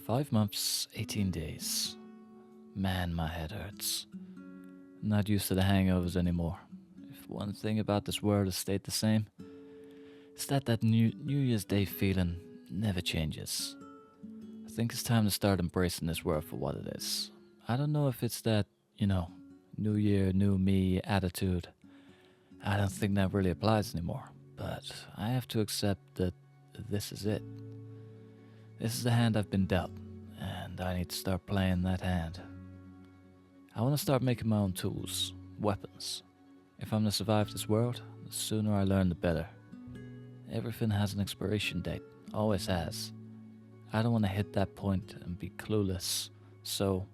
5 months, 18 days. Man, my head hurts. Not used to the hangovers anymore. If one thing about this world has stayed the same, it's that New Year's Day feeling never changes. I think it's time to start embracing this world for what it is. I don't know if it's that, New Year, New Me attitude. I don't think that really applies anymore, but I have to accept that this is it. This is the hand I've been dealt, and I need to start playing that hand. I want to start making my own tools, weapons. If I'm to survive this world, the sooner I learn the better. Everything has an expiration date, always has. I don't want to hit that point and be clueless, so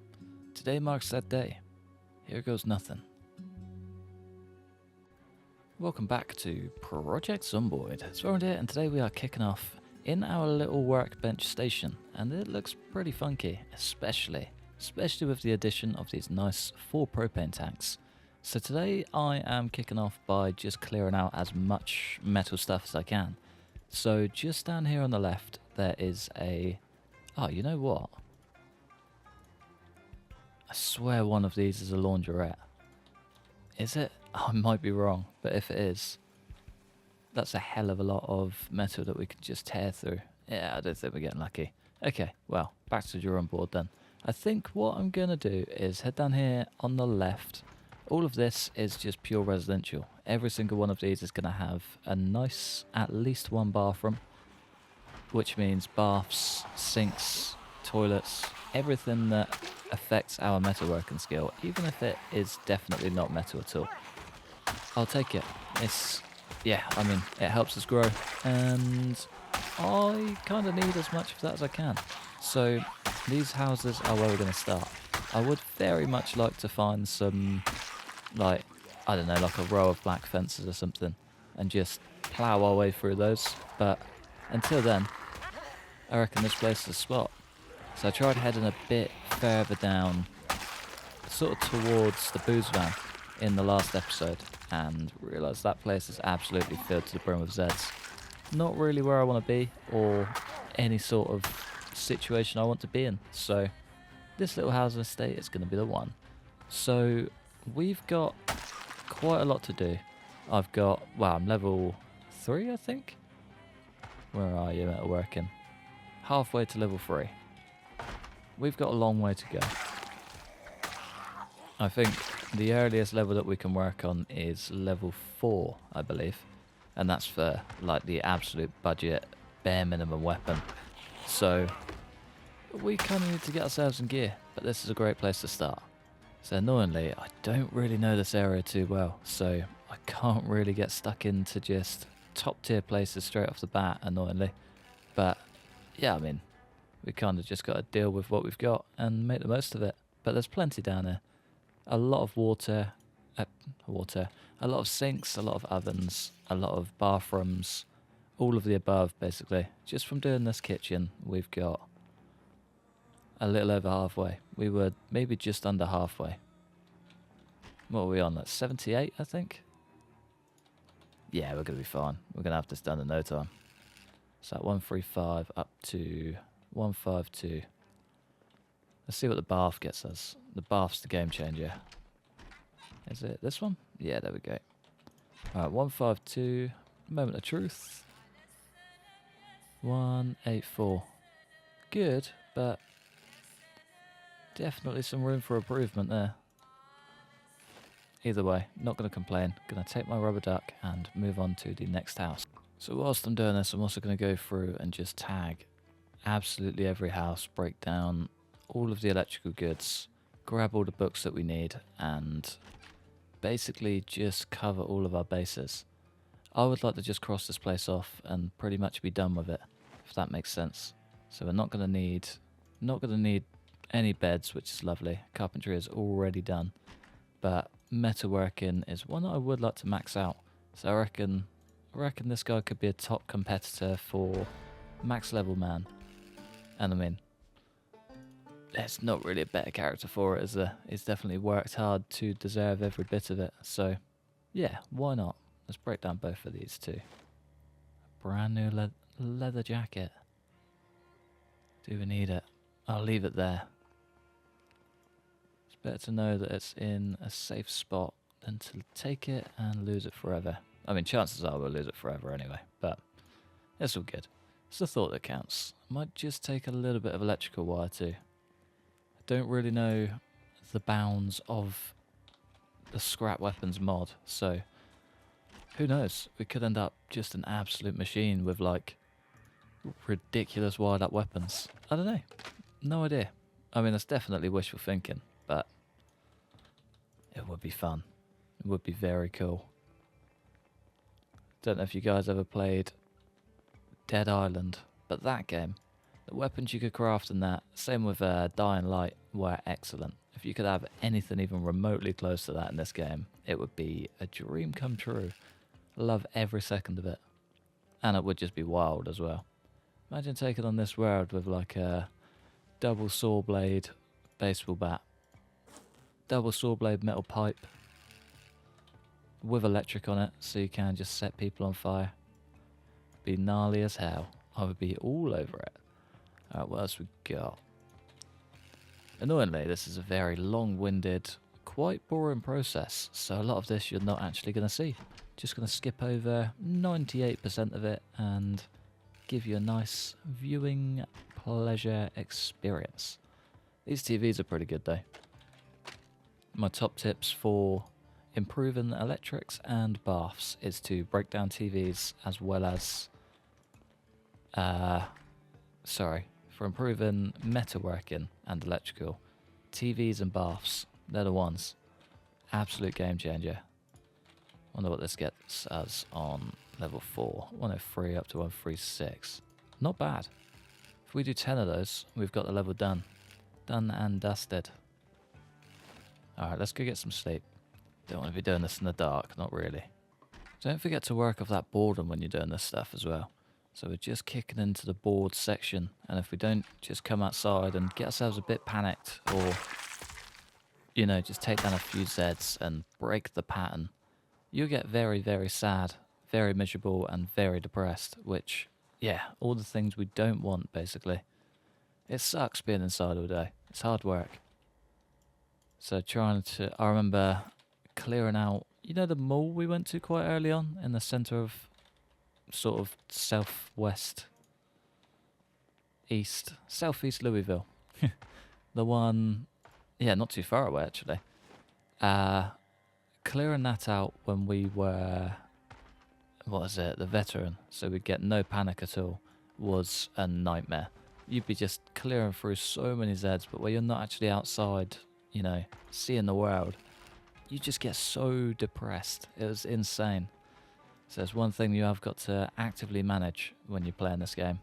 today marks that day. Here goes nothing. Welcome back to Project Zomboid. It's Rowan here, and today we are kicking off in our little workbench station, and it looks pretty funky, especially with the addition of these nice 4 propane tanks. So today I am kicking off by just clearing out as much metal stuff as I can. So just down here on the left there is oh, you know what? I swear one of these is a laundrette. Is it? Oh, I might be wrong, but if it is, that's a hell of a lot of metal that we could just tear through. Yeah, I don't think we're getting lucky. Okay, well, back to the drawing board then. I think what I'm going to do is head down here on the left. All of this is just pure residential. Every single one of these is going to have a nice, at least one bathroom, which means baths, sinks, toilets, everything that affects our metalworking skill, even if it is definitely not metal at all. I'll take it. It helps us grow, and I kind of need as much of that as I can. So these houses are where we're going to start. I would very much like to find some, like a row of black fences or something, and just plough our way through those. But until then, I reckon this place is a spot. So I tried heading a bit further down, sort of towards the booze van in the last episode, and realised that place is absolutely filled to the brim with Zeds. Not really where I want to be, or any sort of situation I want to be in. So this little housing estate is going to be the one. So we've got quite a lot to do. I'm level 3, I think. Where are you, Metalworking? Halfway to level 3. We've got a long way to go. I think the earliest level that we can work on is level 4, I believe. And that's for like the absolute budget, bare minimum weapon. So we kind of need to get ourselves in gear, but this is a great place to start. So annoyingly, I don't really know this area too well, so I can't really get stuck into just top tier places straight off the bat, annoyingly. But yeah, we kind of just got to deal with what we've got and make the most of it. But there's plenty down here. A lot of water, a lot of sinks, a lot of ovens, a lot of bathrooms, all of the above, basically. Just from doing this kitchen, we've got a little over halfway. We were maybe just under halfway. What are we on? Like 78, I think? Yeah, we're going to be fine. We're going to have this done in no time. So at 135 up to 152. Let's see what the bath gets us. The bath's the game changer. Is it this one? Yeah, there we go. Alright, 152. Moment of truth. 184. Good, but definitely some room for improvement there. Either way, not going to complain. Going to take my rubber duck and move on to the next house. So whilst I'm doing this, I'm also going to go through and just tag absolutely every house, break down all of the electrical goods, grab all the books that we need, and basically just cover all of our bases. I would like to just cross this place off and pretty much be done with it, if that makes sense. So we're not going to need any beds, which is lovely. Carpentry is already done, but metalworking is one that I would like to max out. So I reckon this guy could be a top competitor for max level man. And there's not really a better character for it, is there? He's definitely worked hard to deserve every bit of it. So yeah, why not? Let's break down both of these two. A brand new leather jacket. Do we need it? I'll leave it there. It's better to know that it's in a safe spot than to take it and lose it forever. I mean, chances are we'll lose it forever anyway, but it's all good. It's the thought that counts. Might just take a little bit of electrical wire too. I don't really know the bounds of the scrap weapons mod, so who knows? We could end up just an absolute machine with like ridiculous wired up weapons. I don't know. No idea. I mean, that's definitely wishful thinking, but it would be fun. It would be very cool. Don't know if you guys ever played Dead Island, but that game, the weapons you could craft in that, same with Dying Light, were excellent. If you could have anything even remotely close to that in this game, it would be a dream come true. Love every second of it. And it would just be wild as well. Imagine taking on this world with like a double saw blade baseball bat, double saw blade metal pipe with electric on it so you can just set people on fire. Be gnarly as hell. I would be all over it. Alright, what else we got? Annoyingly, this is a very long-winded, quite boring process, so a lot of this you're not actually going to see. Just going to skip over 98% of it and give you a nice viewing pleasure experience. These TVs are pretty good though. My top tips for improving electrics and baths is to break down TVs as well as for improving metalworking and electrical, TVs and baths, they're the ones. Absolute game changer. Wonder what this gets us on level 4. 103 up to 136. Not bad. If we do 10 of those, we've got the level done. Done and dusted. Alright, let's go get some sleep. Don't want to be doing this in the dark, not really. Don't forget to work off that boredom when you're doing this stuff as well. So we're just kicking into the board section, and if we don't just come outside and get ourselves a bit panicked, or, you know, just take down a few Zeds and break the pattern, you'll get very, very sad, very miserable, and very depressed, which, yeah, all the things we don't want, basically. It sucks being inside all day. It's hard work. So I remember clearing out, you know, the mall we went to quite early on in the centre of sort of southwest, southeast Louisville. The one, yeah, not too far away actually. Clearing that out when we were, the veteran, so we'd get no panic at all, was a nightmare. You'd be just clearing through so many Zeds, but where you're not actually outside, you know, seeing the world, you just get so depressed. It was insane. So it's one thing you have got to actively manage when you're playing this game.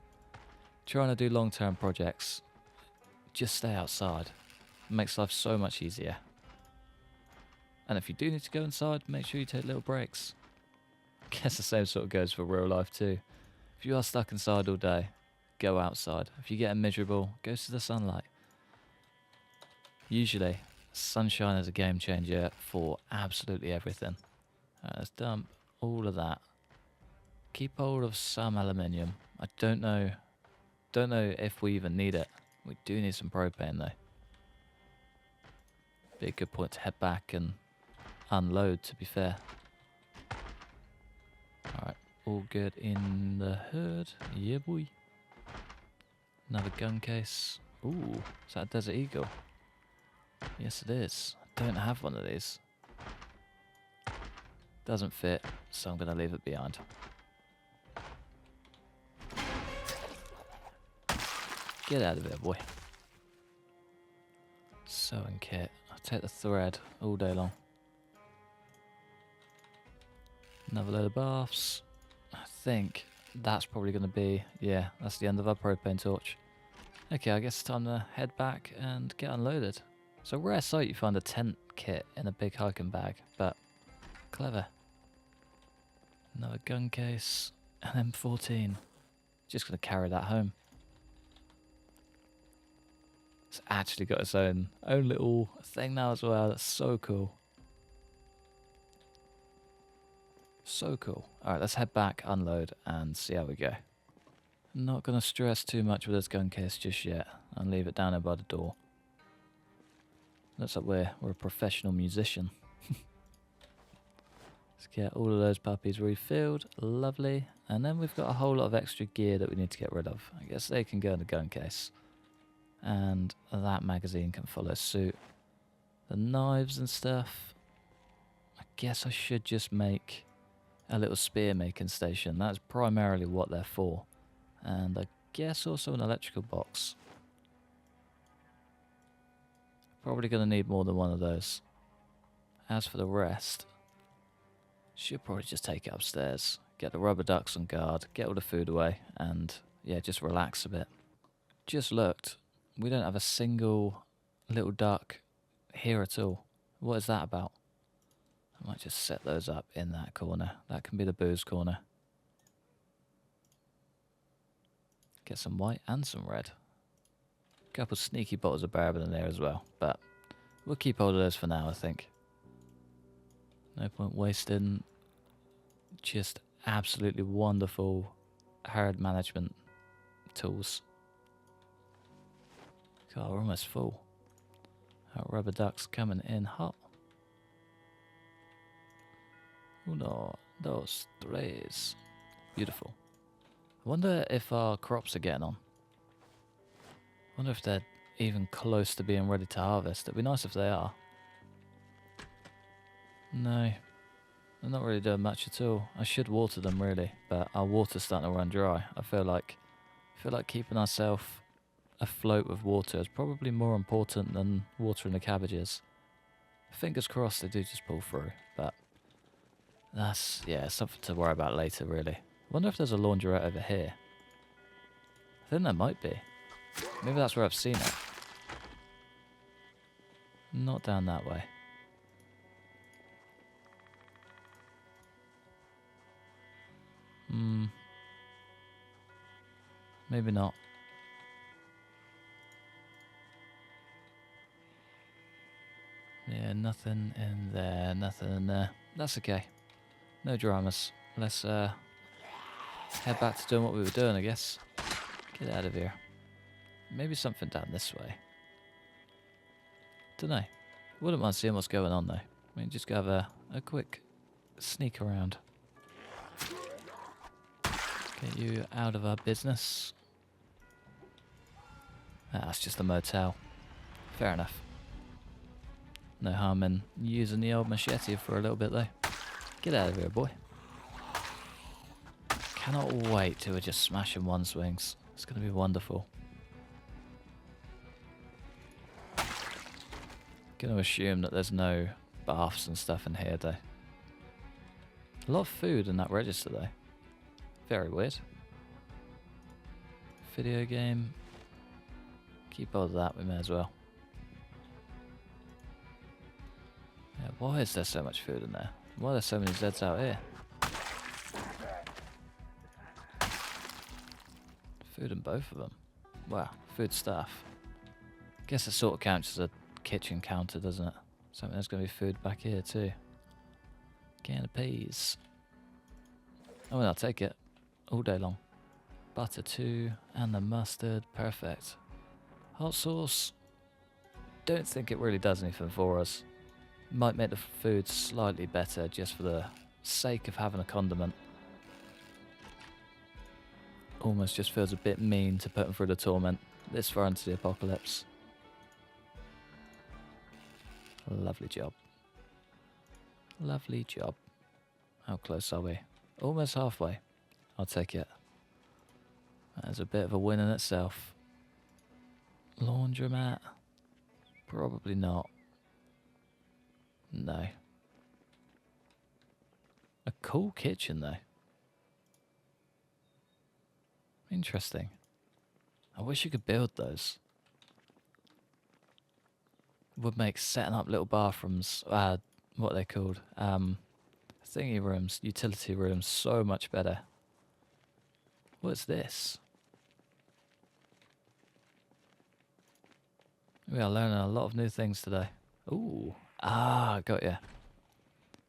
Trying to do long-term projects, just stay outside. It makes life so much easier. And if you do need to go inside, make sure you take little breaks. I guess the same sort of goes for real life too. If you are stuck inside all day, go outside. If you're getting miserable, go to the sunlight. Usually, sunshine is a game changer for absolutely everything. Let's dump all of that. Keep hold of some aluminium. I don't know if we even need it. We do need some propane though. Be a good point to head back and unload, to be fair. Alright, all good in the hood. Yeah boy. Another gun case. Ooh, is that a Desert Eagle? Yes it is. I don't have one of these. Doesn't fit, so I'm going to leave it behind. Get out of here, boy. Sewing kit. I'll take the thread all day long. Another load of baths. I think that's probably going to be, yeah, that's the end of our propane torch. Okay, I guess it's time to head back and get unloaded. It's a rare sight you find a tent kit in a big hiking bag, but clever. Another gun case, an M14. Just going to carry that home. It's actually got its own little thing now as well. That's so cool. So cool. Alright, let's head back, unload, and see how we go. Not going to stress too much with this gun case just yet. I'll leave it down there by the door. Looks like we're a professional musician. Let's get all of those puppies refilled. Lovely. And then we've got a whole lot of extra gear that we need to get rid of. I guess they can go in the gun case. And that magazine can follow suit. The knives and stuff. I guess I should just make a little spear making station. That's primarily what they're for. And I guess also an electrical box. Probably going to need more than one of those. As for the rest, should probably just take it upstairs. Get the rubber ducks on guard, get all the food away, and yeah, just relax a bit. Just looked. We don't have a single little duck here at all. What is that about? I might just set those up in that corner. That can be the booze corner. Get some white and some red. A couple sneaky bottles of bourbon in there as well, but we'll keep hold of those for now, I think. No point wasting just absolutely wonderful herd management tools. God, we're almost full. Our rubber ducks coming in hot. Uno, dos, tres. Beautiful. I wonder if our crops are getting on. I wonder if they're even close to being ready to harvest. It'd be nice if they are. No, they're not really doing much at all. I should water them really, but our water's starting to run dry. I feel like keeping ourselves afloat with water is probably more important than watering the cabbages. Fingers crossed they do just pull through, but that's, yeah, something to worry about later really. I wonder if there's a laundrette over here. I think there might be. Maybe that's where I've seen it. Not down that way. Maybe not. Yeah, nothing in there, nothing in there. That's okay. No dramas. Let's head back to doing what we were doing, I guess. Get out of here. Maybe something down this way. Dunno. Wouldn't mind seeing what's going on though. I mean, just go have a quick sneak around. Get you out of our business. That's just a motel. Fair enough. No harm in using the old machete for a little bit though. Get out of here, boy. Cannot wait till we're just smashing one swings. It's going to be wonderful. Going to assume that there's no baths and stuff in here though. A lot of food in that register though. Very weird. Video game. Keep all of that, we may as well. Yeah, why is there so much food in there? Why are there so many Zeds out here? Food in both of them. Wow, food stuff. Guess it sort of counts as a kitchen counter, doesn't it? So there's going to be food back here too. Can of peas. Oh, and I'll take it all day long. Butter too, and the mustard, perfect. Hot sauce. Don't think it really does anything for us. Might make the food slightly better just for the sake of having a condiment. Almost just feels a bit mean to put them through the torment this far into the apocalypse. Lovely job. Lovely job. How close are we? Almost halfway. I'll take it. That's a bit of a win in itself. Laundromat? Probably not. No. A cool kitchen though. Interesting. I wish you could build those. Would make setting up little bathrooms, what are they called? Thingy rooms, utility rooms, so much better. What's this? We are learning a lot of new things today. Ooh. Got ya.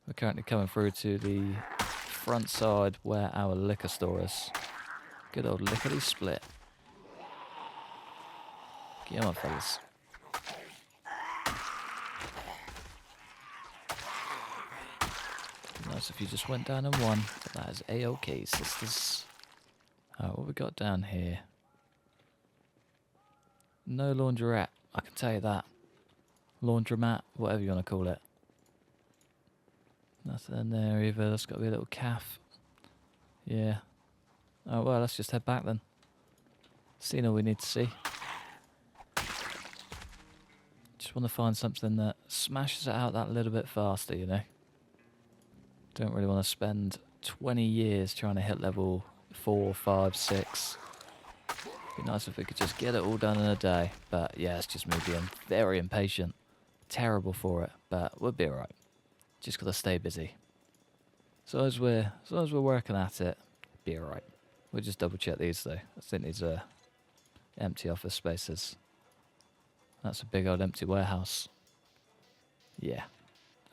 We're currently coming through to the front side where our liquor store is. Good old lickety split. Come on, fellas. Nice if you just went down in one, but that is A-OK, sisters. Alright, what we got down here? No laundrette, I can tell you that. Laundromat, whatever you want to call it. Nothing in there either, there's got to be a little calf. Yeah. Oh well, let's just head back then. Seen all we need to see. Just want to find something that smashes it out that little bit faster, you know. Don't really want to spend 20 years trying to hit level 4, 5, 6. Be nice if we could just get it all done in a day. But yeah, it's just me being very impatient. Terrible for it, but we'll be alright. Just gotta stay busy. So as we're working at it, be alright. We'll just double check these though. I think these are empty office spaces. That's a big old empty warehouse. Yeah.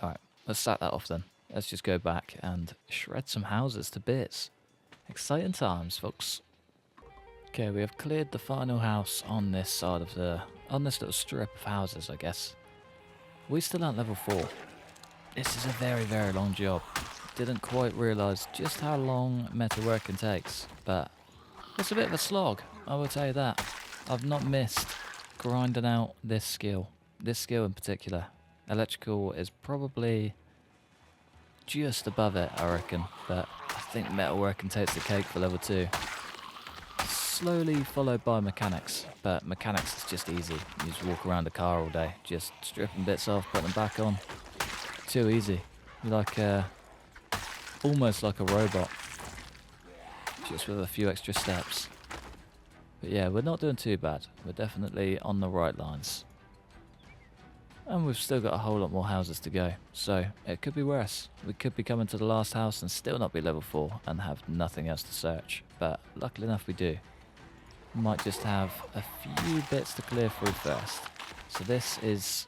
Alright, let's sack that off then. Let's just go back and shred some houses to bits. Exciting times, folks. Okay, we have cleared the final house on this side of on this little strip of houses, I guess. We still aren't level 4. This is a very, very long job. Didn't quite realise just how long metalworking takes, but it's a bit of a slog, I will tell you that. I've not missed grinding out this skill in particular. Electrical is probably just above it, I reckon, but I think metalworking takes the cake for level 2. Slowly followed by mechanics, but mechanics is just easy. You just walk around a car all day, just stripping bits off, putting them back on. Too easy. You're like almost like a robot, just with a few extra steps. But yeah, we're not doing too bad. We're definitely on the right lines. And we've still got a whole lot more houses to go, so it could be worse. We could be coming to the last house and still not be level 4 and have nothing else to search, but luckily enough we do. Might just have a few bits to clear through first. So this is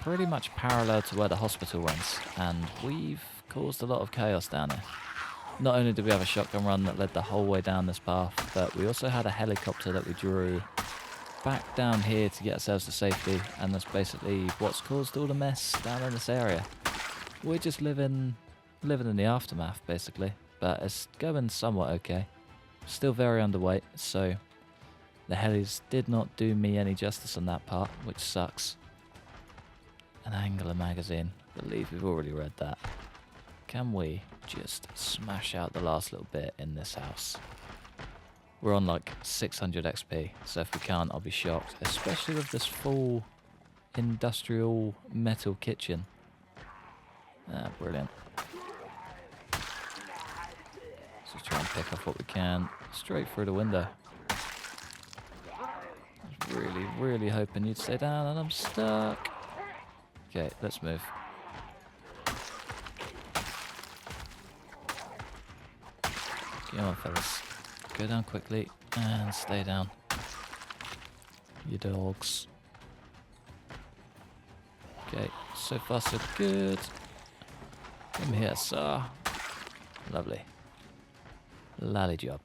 pretty much parallel to where the hospital runs, and we've caused a lot of chaos down here. Not only did we have a shotgun run that led the whole way down this path, but we also had a helicopter that we drew back down here to get ourselves to safety, and that's basically what's caused all the mess down in this area. We're just living in the aftermath, basically, but it's going somewhat okay. Still very underweight, so the helis did not do me any justice on that part, which sucks. An Angler magazine. I believe we've already read that. Can we just smash out the last little bit in this house? We're on like 600 XP, so if we can't, I'll be shocked. Especially with this full industrial metal kitchen. Ah, brilliant. Let's just try and pick up what we can straight through the window. I was really, really hoping you'd stay down, and I'm stuck. Okay, let's move. Come on, fellas. Go down quickly and stay down. You dogs. Okay, so far so good. Come here, sir. Lovely. Lally job.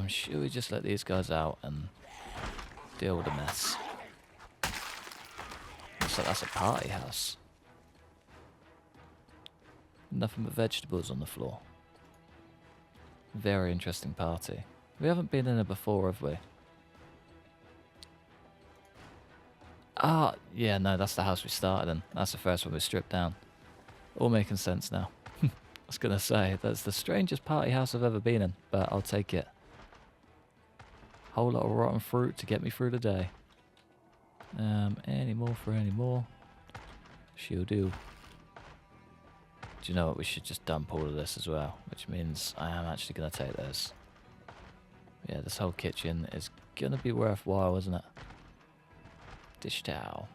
Should we just let these guys out and deal with the mess? Looks like that's a party house. Nothing but vegetables on the floor. Very interesting party. We haven't been in it before, have we? Ah, yeah, no, that's the house we started in. That's the first one we stripped down. All making sense now. I was going to say, that's the strangest party house I've ever been in, but I'll take it. Whole lot of rotten fruit to get me through the day. Any more for any more? She'll do. Do you know what? We should just dump all of this as well, which means I am actually going to take those. Yeah, this whole kitchen is going to be worthwhile, isn't it? Dish towel.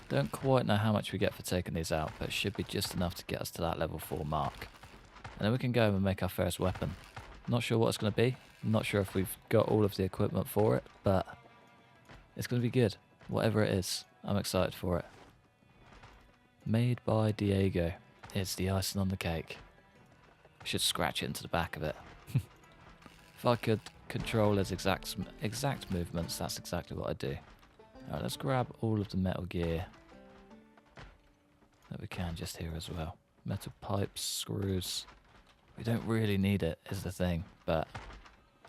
Don't quite know how much we get for taking these out, but it should be just enough to get us to that level 4 mark. And then we can go and make our first weapon. Not sure what it's going to be. Not sure if we've got all of the equipment for it, but it's going to be good. Whatever it is, I'm excited for it. Made by Diego. is the icing on the cake. Should scratch it into the back of it. If I could control his exact movements, that's exactly what I'd do. Alright, let's grab all of the metal gear that we can just here as well. Metal pipes, screws. We don't really need it, is the thing, but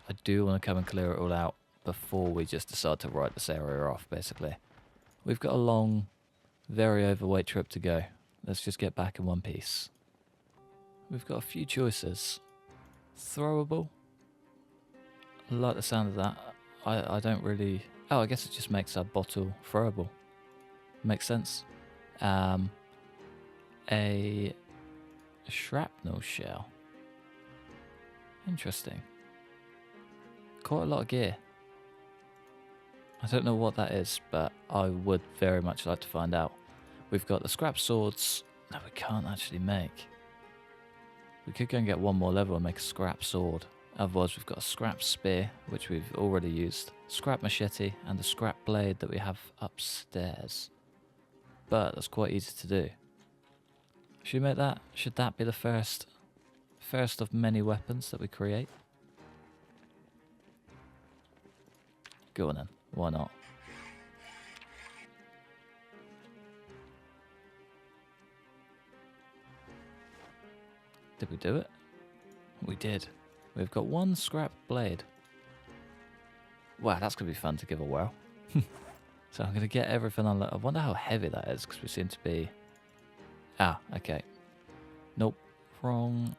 I do want to come and clear it all out before we just decide to write this area off, basically. We've got a long, very overweight trip to go. Let's just get back in one piece. We've got a few choices. Throwable. I like the sound of that. I don't really... Oh, I guess it just makes our bottle throwable. Makes sense. A shrapnel shell. Interesting. Quite a lot of gear. I don't know what that is, but I would very much like to find out. We've got the scrap swords that we can't actually make. We could go and get one more level and make a scrap sword. Otherwise we've got a scrap spear, which we've already used, scrap machete, and a scrap blade that we have upstairs. But that's quite easy to do. Should we make that? Should that be the first of many weapons that we create? Go on then, why not? Did we do it? We did. We've got one scrap blade. Wow, that's going to be fun to give a whirl. So I'm going to get everything on. I wonder how heavy that is, because we seem to be... Ah, okay. Nope. Wrong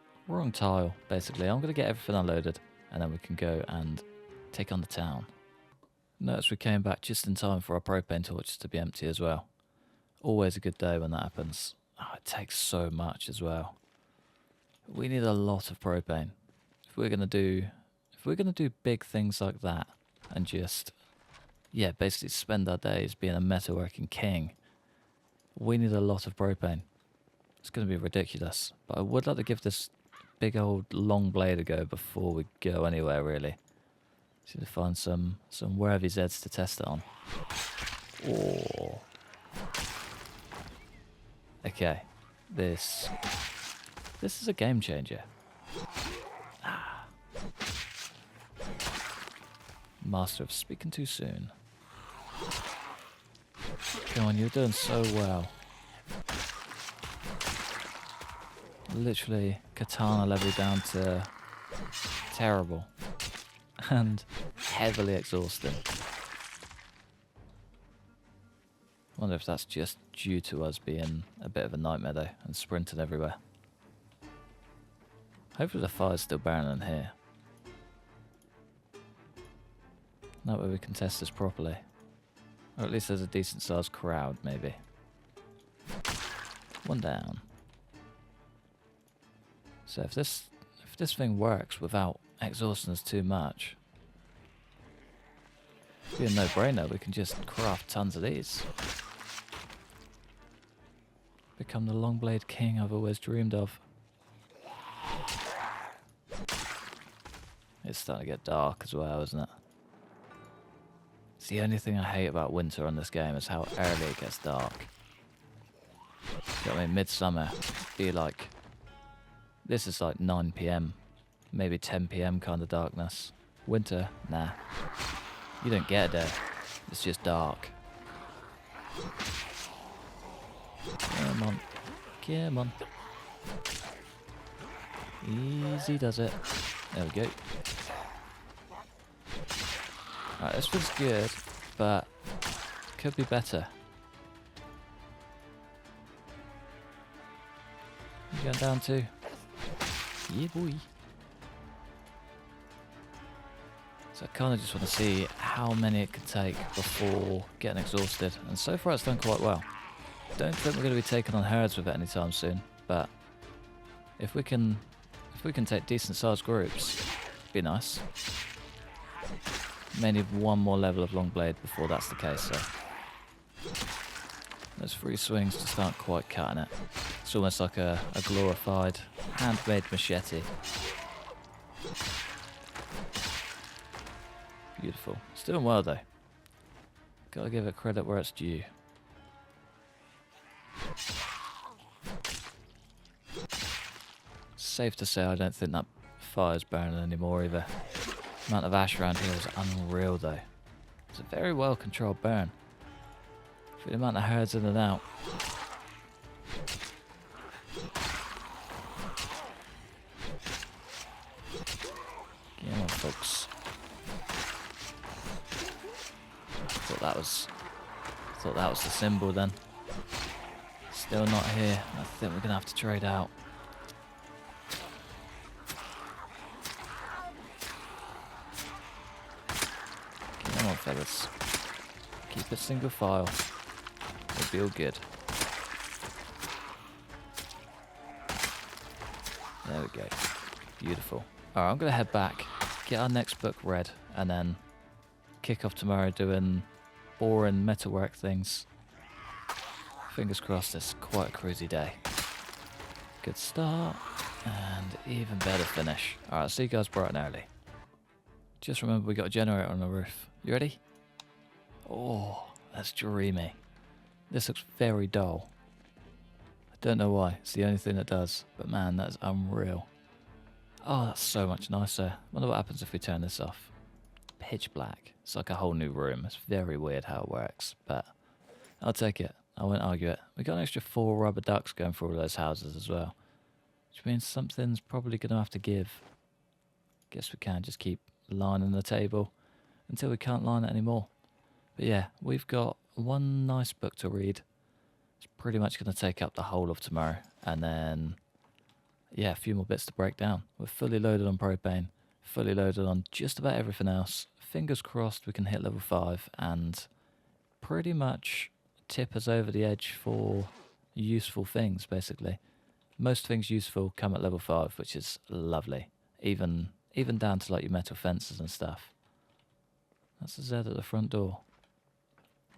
tile, basically. I'm going to get everything unloaded, and then we can go and take on the town. Notice we came back just in time for our propane torches to be empty as well. Always a good day when that happens. Oh, it takes so much as well. We need a lot of propane. If we're gonna do big things like that and just basically spend our days being a metalworking king, we need a lot of propane. It's gonna be ridiculous. But I would like to give this big old long blade a go before we go anywhere really. Just need to find some worthy Zeds to test it on. Oh. Okay. This is a game changer. Ah. Master of speaking too soon. Come on, you're doing so well. Literally katana level down to terrible. And heavily exhausting. Wonder if that's just due to us being a bit of a nightmare though, and sprinting everywhere. Hopefully the fire's still burning in here. That way we can test this properly. Or at least there's a decent sized crowd, maybe. One down. So if this thing works without exhausting us too much, it'd be a no-brainer. We can just craft tons of these. Become the long blade king I've always dreamed of. It's starting to get dark as well, isn't it? It's the only thing I hate about winter on this game is how early it gets dark. You know what I mean? Midsummer, be like... This is like 9 PM, maybe 10 PM kind of darkness. Winter, nah. You don't get a day. It's just dark. Come on. Come on. Easy does it. There we go. Alright, this feels good, but could be better. You going down too? Yeah, boy. So I kind of just want to see how many it could take before getting exhausted. And so far it's done quite well. Don't think we're going to be taking on herds with it anytime soon, but if we can take decent sized groups, it'd be nice. May need one more level of long blade before that's the case, so those 3 swings just aren't quite cutting it. It's almost like a glorified handmade machete. Beautiful. It's doing well though. Gotta give it credit where it's due. safe to say I don't think that fire's burning anymore either. The amount of ash around here is unreal though. It's a very well controlled burn. For the amount of herds in and out. Come on, folks. Thought that was the symbol then. Still not here. I think we're gonna have to trade out. Come on, fellas. Keep it single file. We'll be all good. There we go. Beautiful. Alright, I'm gonna head back, get our next book read, and then kick off tomorrow doing boring metalwork things. Fingers crossed, it's quite a cruisy day. Good start, and even better finish. Alright, see you guys bright and early. Just remember we got a generator on the roof. You ready? Oh, that's dreamy. This looks very dull. I don't know why, it's the only thing that does, but man, that's unreal. Oh, that's so much nicer. Wonder what happens if we turn this off. Pitch black. It's like a whole new room. It's very weird how it works, but I'll take it. I won't argue it. We got an extra 4 rubber ducks going through all those houses as well, which means something's probably going to have to give. Guess we can't just keep lining the table until we can't line it anymore. But yeah, we've got one nice book to read. It's pretty much going to take up the whole of tomorrow, and then yeah, a few more bits to break down. We're fully loaded on propane, fully loaded on just about everything else. Fingers crossed we can hit level 5 and pretty much tip us over the edge for useful things, basically. Most things useful come at level 5, which is lovely. Even down to like your metal fences and stuff. That's a Z at the front door.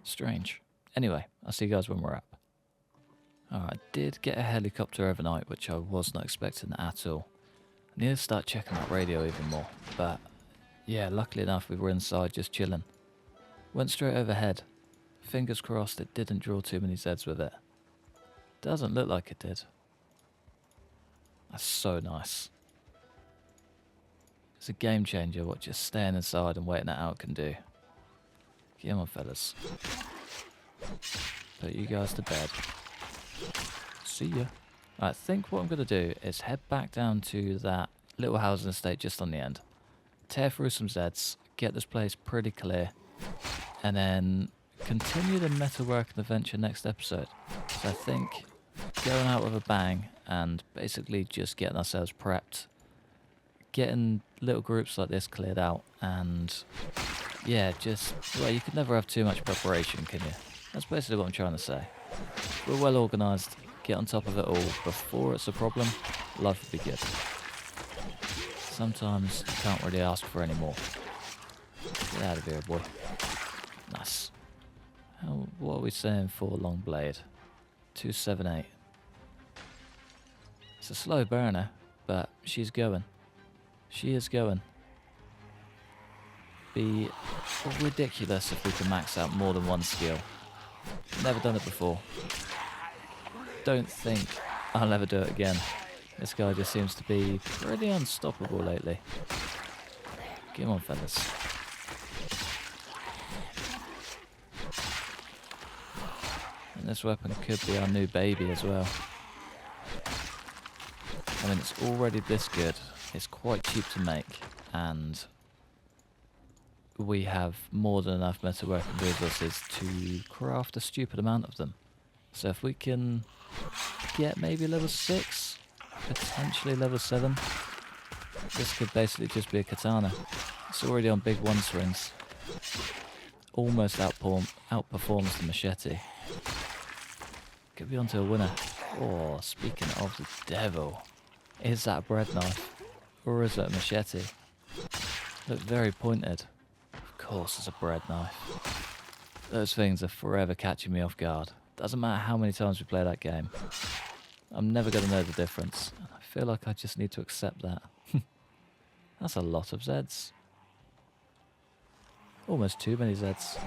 Strange. Anyway, I'll see you guys when we're up. Alright, I did get a helicopter overnight, which I was not expecting at all. I need to start checking that radio even more, but yeah, luckily enough we were inside just chilling. Went straight overhead. Fingers crossed it didn't draw too many Zeds with it. Doesn't look like it did. That's so nice. It's a game changer what just staying inside and waiting it out can do. Come on, fellas. Put you guys to bed. See ya. I think what I'm going to do is head back down to that little housing estate just on the end. Tear through some Zeds, get this place pretty clear, and then continue the metalworking adventure next episode. So I think going out with a bang and basically just getting ourselves prepped, getting little groups like this cleared out, and yeah, just, well, you could never have too much preparation, can you? That's basically what I'm trying to say. We're well organised, get on top of it all before it's a problem, life would be good. Sometimes you can't really ask for any more. Get out of here, boy. Nice. What are we saying for long blade? 278. It's a slow burner, but she's going. She is going. Be ridiculous if we can max out more than one skill. Never done it before. Don't think I'll ever do it again. This guy just seems to be pretty unstoppable lately. Come on, fellas. And this weapon could be our new baby as well. I mean, it's already this good. It's quite cheap to make, and we have more than enough metalworking resources to craft a stupid amount of them. So if we can get maybe level 6, potentially level 7, this could basically just be a katana. It's already on big 1 swings. Almost outperforms the machete. Could be onto a winner. Oh, speaking of the devil, is that a bread knife? Or is that a machete? Look very pointed. Of course it's a bread knife. Those things are forever catching me off guard. Doesn't matter how many times we play that game. I'm never going to know the difference. And I feel like I just need to accept that. That's a lot of Zeds. Almost too many Zeds.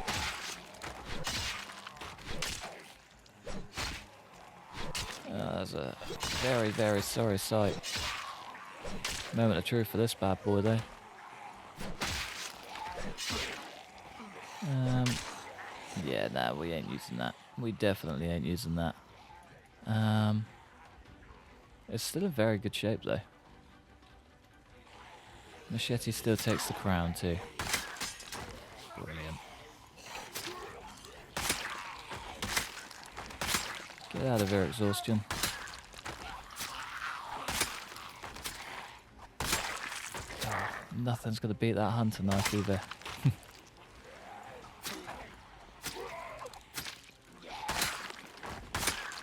That's a very, very sorry sight. Moment of truth for this bad boy, though. Yeah, nah, we ain't using that. We definitely ain't using that. It's still in very good shape, though. Machete still takes the crown, too. Brilliant. Get out of here, exhaustion. Oh, nothing's going to beat that hunter knife either.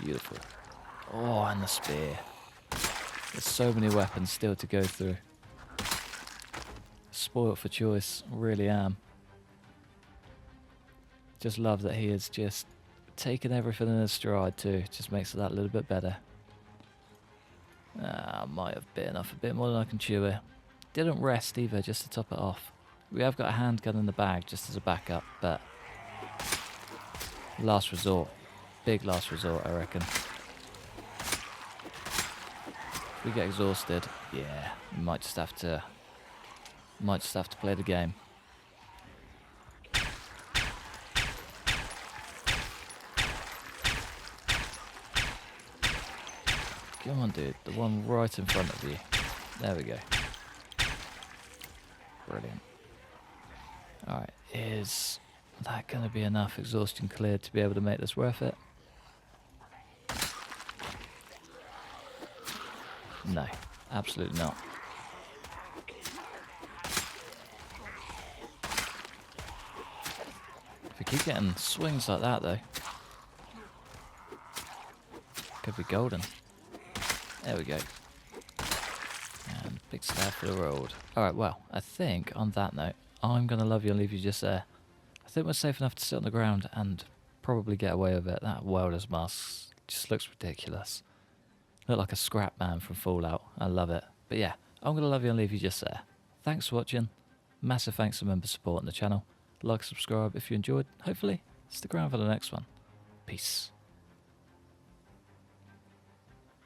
Beautiful. Oh, and the spear. There's so many weapons still to go through. Spoilt for choice, really am. Just love that he is just taking everything in his stride too. Just makes it that little bit better. I might have bitten off a bit more than I can chew here. Didn't rest either, just to top it off. We have got a handgun in the bag just as a backup, but last resort. Big last resort, I reckon. If we get exhausted, yeah, we might just have to play the game. Come on, dude. The one right in front of you. There we go. Brilliant. Alright, is that going to be enough exhaustion cleared to be able to make this worth it? No, absolutely not. If we keep getting swings like that, though, could be golden. There we go. And big stab for the road. Alright, well, I think on that note, I'm going to love you and leave you just there. I think we're safe enough to sit on the ground and probably get away with it. That welder's mask just looks ridiculous. Look like a scrap man from Fallout. I love it. But yeah, I'm going to love you and leave you just there. Thanks for watching. Massive thanks for members supporting the channel. Like, subscribe if you enjoyed. Hopefully, stick around for the next one. Peace.